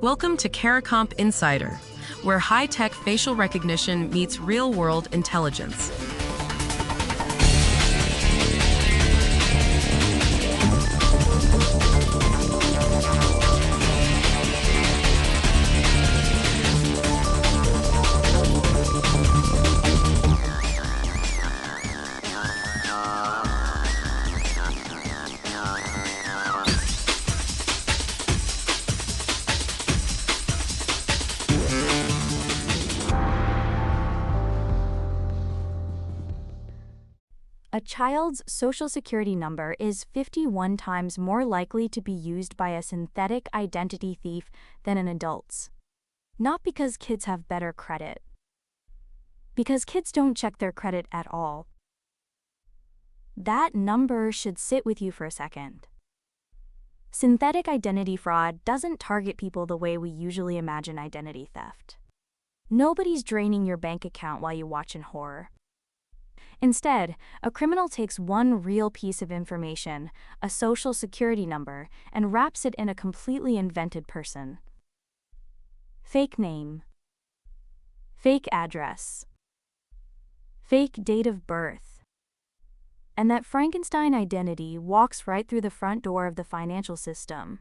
Welcome to Caricomp Insider, where high-tech facial recognition meets real-world intelligence. A child's social security number is 51 times more likely to be used by a synthetic identity thief than an adult's. Not because kids have better credit. Because kids don't check their credit at all. That number should sit with you for a second. Synthetic identity fraud doesn't target people the way we usually imagine identity theft. Nobody's draining your bank account while you watch in horror. Instead, a criminal takes one real piece of information, a social security number, and wraps it in a completely invented person. Fake name. Fake address. Fake date of birth. And that Frankenstein identity walks right through the front door of the financial system.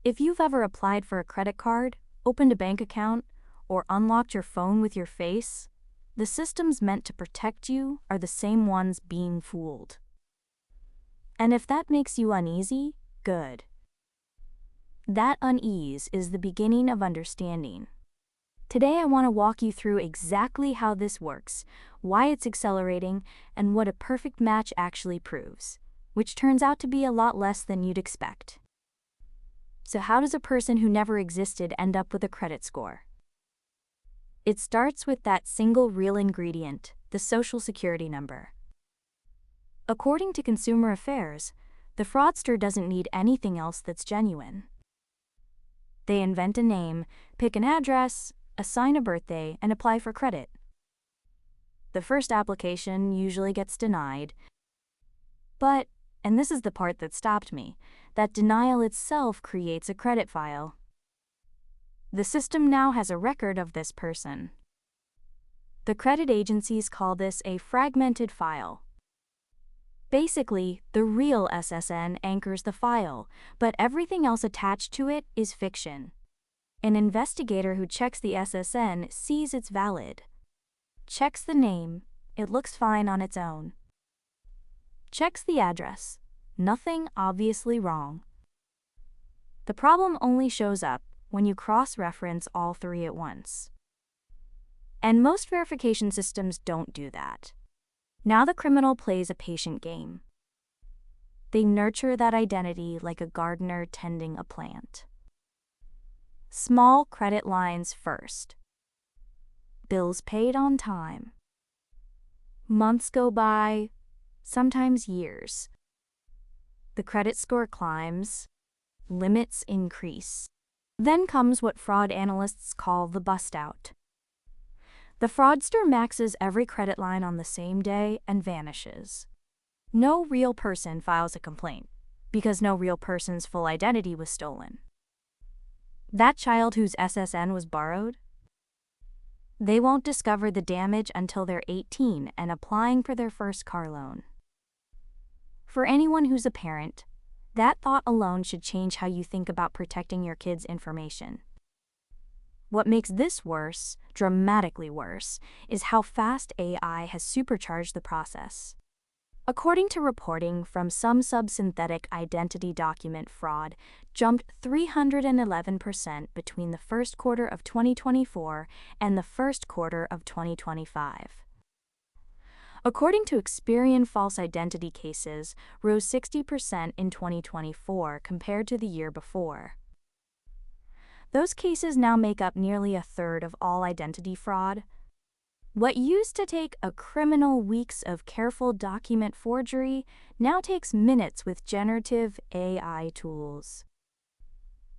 If you've ever applied for a credit card, opened a bank account, or unlocked your phone with your face, the systems meant to protect you are the same ones being fooled. And if that makes you uneasy, good. That unease is the beginning of understanding. Today I want to walk you through exactly how this works, why it's accelerating, and what a perfect match actually proves, which turns out to be a lot less than you'd expect. So how does a person who never existed end up with a credit score? It starts with that single real ingredient, the social security number. According to Consumer Affairs, the fraudster doesn't need anything else that's genuine. They invent a name, pick an address, assign a birthday, and apply for credit. The first application usually gets denied. But, and this is the part that stopped me, that denial itself creates a credit file. The system now has a record of this person. The credit agencies call this a fragmented file. Basically, the real SSN anchors the file, but everything else attached to it is fiction. An investigator who checks the SSN sees it's valid. Checks the name, it looks fine on its own. Checks the address, nothing obviously wrong. The problem only shows up when you cross-reference all three at once. And most verification systems don't do that. Now the criminal plays a patient game. They nurture that identity like a gardener tending a plant. Small credit lines first. Bills paid on time. Months go by, sometimes years. The credit score climbs, limits increase. Then comes what fraud analysts call the bust-out. The fraudster maxes every credit line on the same day and vanishes. No real person files a complaint, because no real person's full identity was stolen. That child whose SSN was borrowed? They won't discover the damage until they're 18 and applying for their first car loan. For anyone who's a parent, that thought alone should change how you think about protecting your kids' information. What makes this worse, dramatically worse, is how fast AI has supercharged the process. According to reporting from some synthetic identity document fraud jumped 311% between the first quarter of 2024 and the first quarter of 2025. According to Experian, false identity cases rose 60% in 2024 compared to the year before. Those cases now make up nearly a third of all identity fraud. What used to take a criminal weeks of careful document forgery now takes minutes with generative AI tools.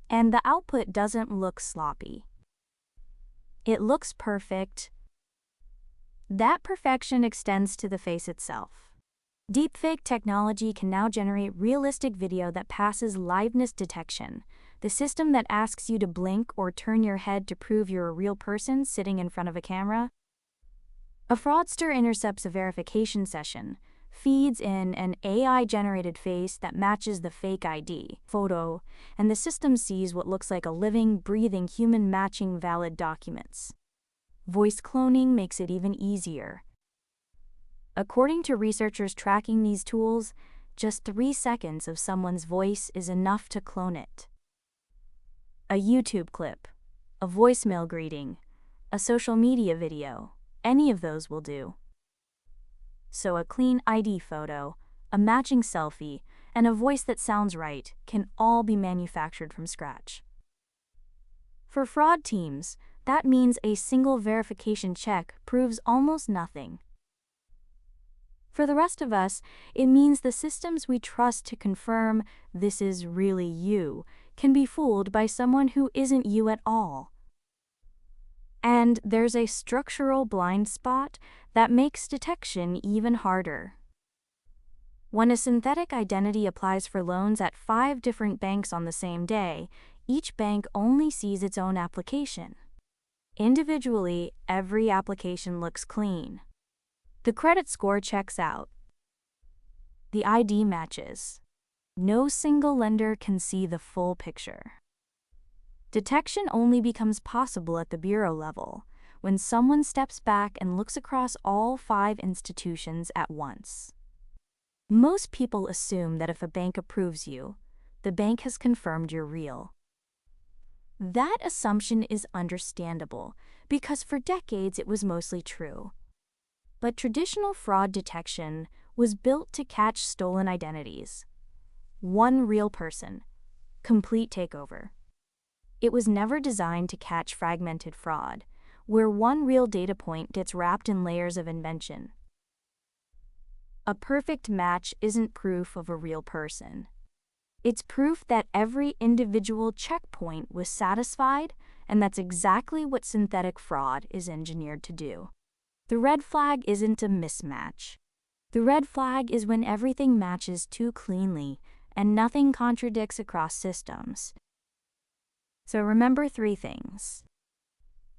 And the output doesn't look sloppy. It looks perfect. That perfection extends to the face itself. Deepfake technology can now generate realistic video that passes liveness detection, the system that asks you to blink or turn your head to prove you're a real person sitting in front of a camera. A fraudster intercepts a verification session, feeds in an AI-generated face that matches the fake ID photo, and the system sees what looks like a living, breathing human matching valid documents. Voice cloning makes it even easier. According to researchers tracking these tools, just 3 seconds of someone's voice is enough to clone it. A YouTube clip, a voicemail greeting, a social media video, any of those will do. So a clean ID photo, a matching selfie, and a voice that sounds right can all be manufactured from scratch. For fraud teams, that means a single verification check proves almost nothing. For the rest of us, it means the systems we trust to confirm this is really you can be fooled by someone who isn't you at all. And there's a structural blind spot that makes detection even harder. When a synthetic identity applies for loans at 5 different banks on the same day, each bank only sees its own application. Individually, every application looks clean. The credit score checks out. The ID matches. No single lender can see the full picture. Detection only becomes possible at the bureau level, when someone steps back and looks across all 5 institutions at once. Most people assume that if a bank approves you, the bank has confirmed you're real. That assumption is understandable, because for decades it was mostly true. But traditional fraud detection was built to catch stolen identities. One real person. Complete takeover. It was never designed to catch fragmented fraud, where one real data point gets wrapped in layers of invention. A perfect match isn't proof of a real person. It's proof that every individual checkpoint was satisfied, and that's exactly what synthetic fraud is engineered to do. The red flag isn't a mismatch. The red flag is when everything matches too cleanly and nothing contradicts across systems. So remember 3 things.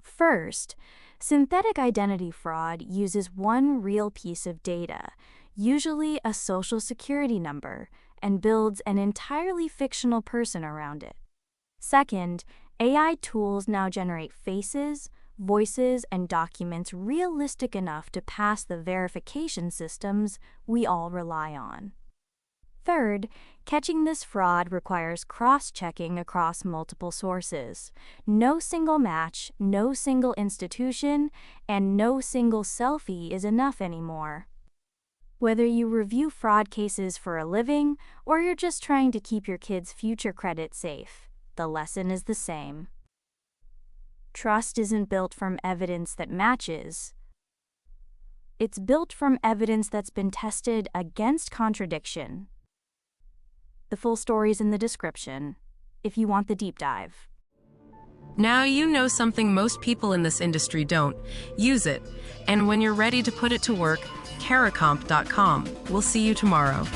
First, synthetic identity fraud uses one real piece of data, usually a social security number, and builds an entirely fictional person around it. Second, AI tools now generate faces, voices, and documents realistic enough to pass the verification systems we all rely on. Third, catching this fraud requires cross-checking across multiple sources. No single match, no single institution, and no single selfie is enough anymore. Whether you review fraud cases for a living or you're just trying to keep your kids' future credit safe, the lesson is the same. Trust isn't built from evidence that matches. It's built from evidence that's been tested against contradiction. The full story's in the description, if you want the deep dive. Now you know something most people in this industry don't. Use it. And when you're ready to put it to work, Caracomp.com. We'll see you tomorrow.